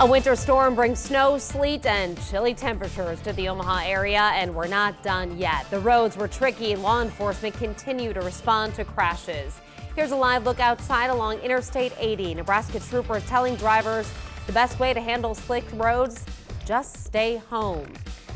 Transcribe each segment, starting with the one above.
A winter storm brings snow, sleet, and chilly temperatures to the Omaha area, and we're not done yet. The roads were tricky. Law enforcement continue to respond to crashes. Here's a live look outside along Interstate 80. Nebraska troopers telling drivers the best way to handle slick roads, just stay home.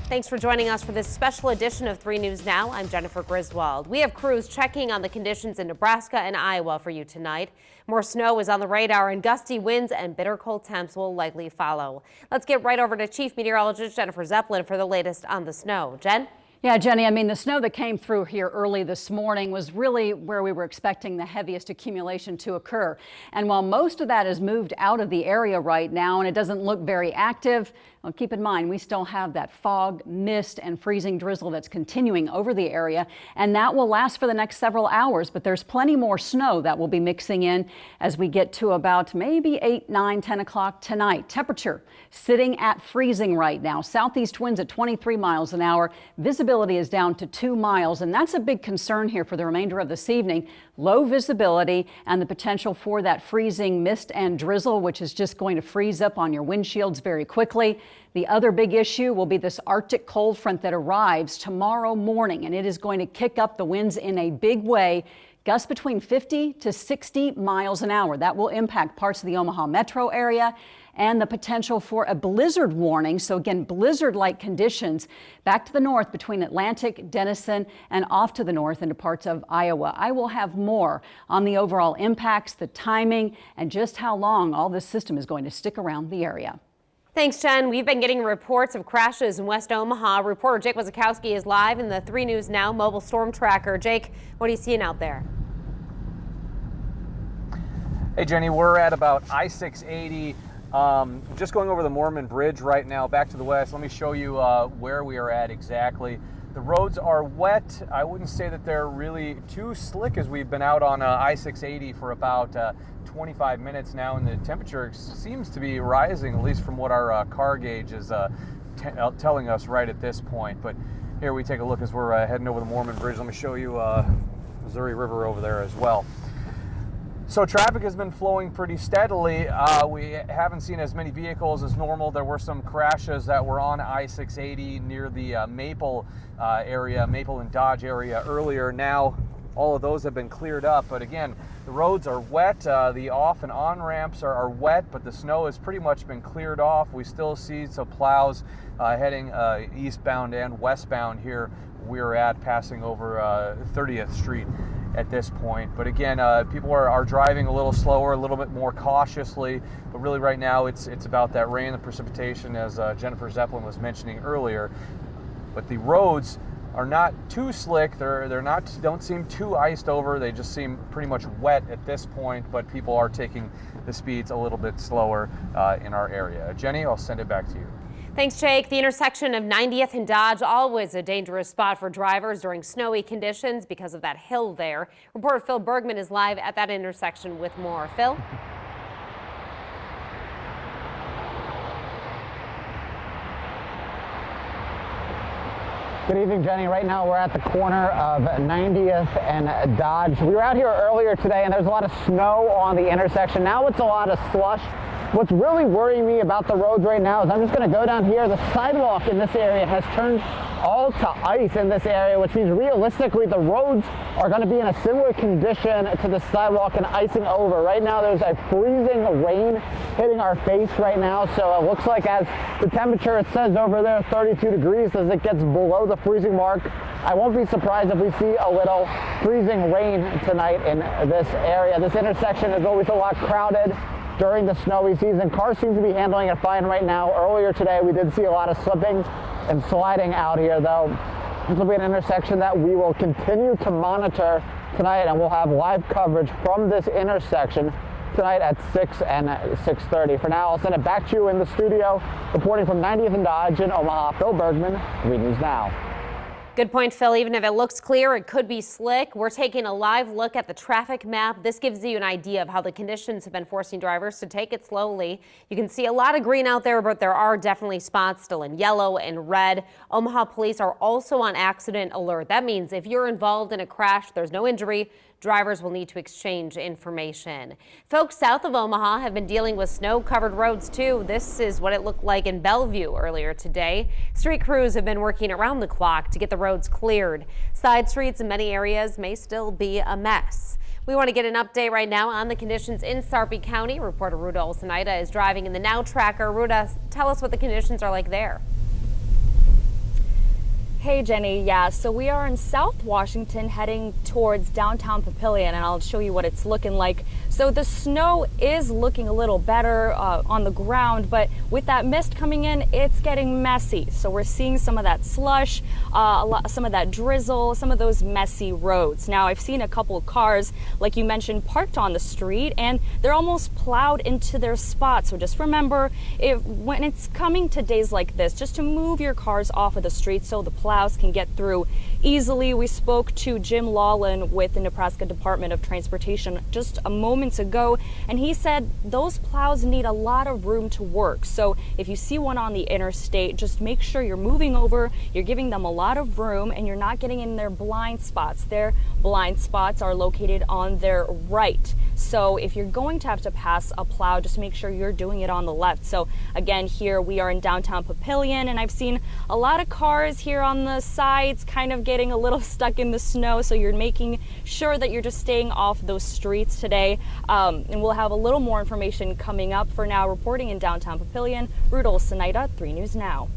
Thanks for joining us for this special edition of 3 News Now. I'm Jennifer Griswold. We have crews checking on the conditions in Nebraska and Iowa for you tonight. More snow is on the radar, and gusty winds and bitter cold temps will likely follow. Let's get right over to Chief Meteorologist Jennifer Zepplin for the latest on the snow. Jen? Yeah, Jenny, I mean, the snow that came through here early this morning was really where we were expecting the heaviest accumulation to occur. And while most of that has moved out of the area right now and it doesn't look very active, well, keep in mind, we still have that fog, mist, and freezing drizzle that's continuing over the area, and that will last for the next several hours. But there's plenty more snow that will be mixing in as we get to about maybe 8, 9, 10 o'clock tonight. Temperature sitting at freezing right now. Southeast winds at 23 miles an hour. Visibility is down to 2 miles, and that's a big concern here for the remainder of this evening. Low visibility and the potential for that freezing mist and drizzle, which is just going to freeze up on your windshields very quickly. The other big issue will be this Arctic cold front that arrives tomorrow morning, and it is going to kick up the winds in a big way. Gusts between 50 to 60 miles an hour. That will impact parts of the Omaha metro area, and the potential for a blizzard warning. So again, blizzard-like conditions back to the north between Atlantic, Denison, and off to the north into parts of Iowa. I will have more on the overall impacts, the timing, and just how long all this system is going to stick around the area. Thanks, Jen. We've been getting reports of crashes in West Omaha. Reporter Jake Wazakowski is live in the 3 News Now mobile storm tracker. Jake, what are you seeing out there? Hey, Jenny, we're at about I-680. Just going over the Mormon Bridge right now, back to the west. Let me show you where we are at exactly. The roads are wet. I wouldn't say that they're really too slick, as we've been out on I-680 for about 25 minutes now, and the temperature seems to be rising, at least from what our car gauge is telling us right at this point. But here we take a look as we're heading over the Mormon Bridge. Let me show you Missouri River over there as well. So traffic has been flowing pretty steadily. We haven't seen as many vehicles as normal. There were some crashes that were on I-680 near the Maple area, Maple and Dodge area earlier. Now all of those have been cleared up, but again, the roads are wet. The off and on ramps are wet, but the snow has pretty much been cleared off. We still see some plows heading eastbound and westbound here. We're at passing over 30th Street at this point. But again, people are driving a little slower, a little bit more cautiously, but really right now it's about that rain and precipitation, as Jennifer Zepplin was mentioning earlier. But the roads are not too slick. Don't seem too iced over. They just seem pretty much wet at this point, but people are taking the speeds a little bit slower in our area. Jenny, I'll send it back to you. Thanks, Jake. The intersection of 90th and Dodge, always a dangerous spot for drivers during snowy conditions because of that hill there. Reporter Phil Bergman is live at that intersection with more. Phil? Good evening, Jenny. Right now we're at the corner of 90th and Dodge. We were out here earlier today and there's a lot of snow on the intersection. Now it's a lot of slush. What's really worrying me about the roads right now is I'm just going to go down here. The sidewalk in this area has turned all to ice in this area, which means realistically the roads are going to be in a similar condition to the sidewalk and icing over. Right now there's a freezing rain hitting our face right now, so it looks like as the temperature, it says over there 32 degrees, as it gets below the freezing mark, I won't be surprised if we see a little freezing rain tonight in this area. This intersection is always a lot crowded during the snowy season. Cars seem to be handling it fine right now. Earlier today, we did see a lot of slipping and sliding out here, though. This will be an intersection that we will continue to monitor tonight, and we'll have live coverage from this intersection tonight at 6 and 6:30. For now, I'll send it back to you in the studio. Reporting from 90th and Dodge in Omaha, Phil Bergman, 3 News Now. Good point, Phil. Even if it looks clear, it could be slick. We're taking a live look at the traffic map. This gives you an idea of how the conditions have been forcing drivers to take it slowly. You can see a lot of green out there, but there are definitely spots still in yellow and red. Omaha police are also on accident alert. That means if you're involved in a crash, there's no injury, Drivers will need to exchange information. Folks south of Omaha have been dealing with snow-covered roads too. This is what it looked like in Bellevue earlier today. Street crews have been working around the clock to get the roads cleared. Side streets in many areas may still be a mess. We want to get an update right now on the conditions in Sarpy County. Reporter Ruda Olsenaida is driving in the Now Tracker. Ruda, tell us what the conditions are like there. Hey Jenny, yeah, so we are in South Washington heading towards downtown Papillion, and I'll show you what it's looking like. So the snow is looking a little better on the ground, but with that mist coming in, it's getting messy. So we're seeing some of that slush, some of that drizzle, some of those messy roads. Now I've seen a couple of cars, like you mentioned, parked on the street, and they're almost plowed into their spots. So just remember, when it's coming to days like this, just to move your cars off of the street so the plows can get through easily. We spoke to Jim Lawlin with the Nebraska Department of Transportation just a moment ago, and he said those plows need a lot of room to work. So if you see one on the interstate, just make sure you're moving over, you're giving them a lot of room, and you're not getting in their blind spots. Their blind spots are located on their right. So if you're going to have to pass a plow, just make sure you're doing it on the left. So again, here we are in downtown Papillion, and I've seen a lot of cars here on the sides kind of getting a little stuck in the snow. So you're making sure that you're just staying off those streets today. And we'll have a little more information coming up. For now, reporting in downtown Papillion, Ruda Olsenaida, 3 News Now.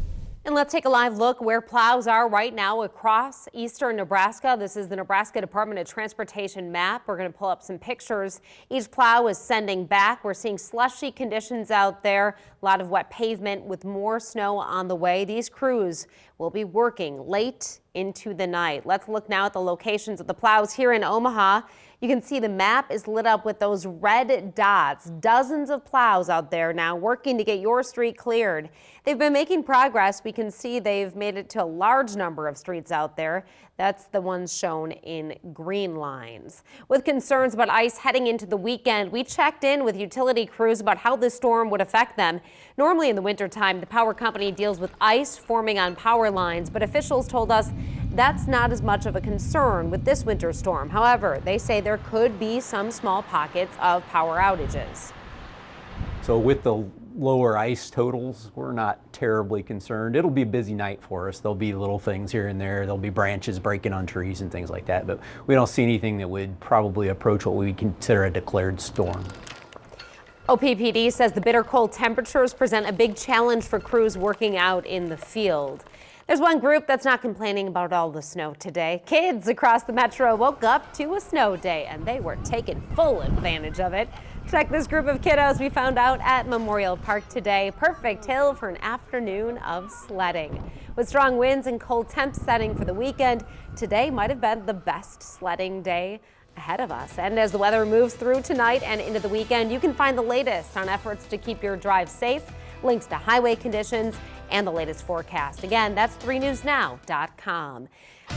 And let's take a live look where plows are right now across eastern Nebraska. This is the Nebraska Department of Transportation map. We're going to pull up some pictures. Each plow is sending back. We're seeing slushy conditions out there, a lot of wet pavement with more snow on the way. These crews will be working late into the night. Let's look now at the locations of the plows here in Omaha. You can see the map is lit up with those red dots. Dozens of plows out there now working to get your street cleared. They've been making progress. We can see they've made it to a large number of streets out there. That's the ones shown in green lines. With concerns about ice heading into the weekend, we checked in with utility crews about how this storm would affect them. Normally in the wintertime, the power company deals with ice forming on power lines, but officials told us that's not as much of a concern with this winter storm. However, they say there could be some small pockets of power outages. So with the lower ice totals, we're not terribly concerned. It'll be a busy night for us. There'll be little things here and there. There'll be branches breaking on trees and things like that, but we don't see anything that would probably approach what we consider a declared storm. OPPD says the bitter cold temperatures present a big challenge for crews working out in the field. There's one group that's not complaining about all the snow today. Kids across the metro woke up to a snow day, and they were taking full advantage of it. Check this group of kiddos we found out at Memorial Park today. Perfect hill for an afternoon of sledding. With strong winds and cold temps setting for the weekend, today might have been the best sledding day ahead of us. And as the weather moves through tonight and into the weekend, you can find the latest on efforts to keep your drive safe, links to highway conditions, and the latest forecast. Again, that's 3newsnow.com.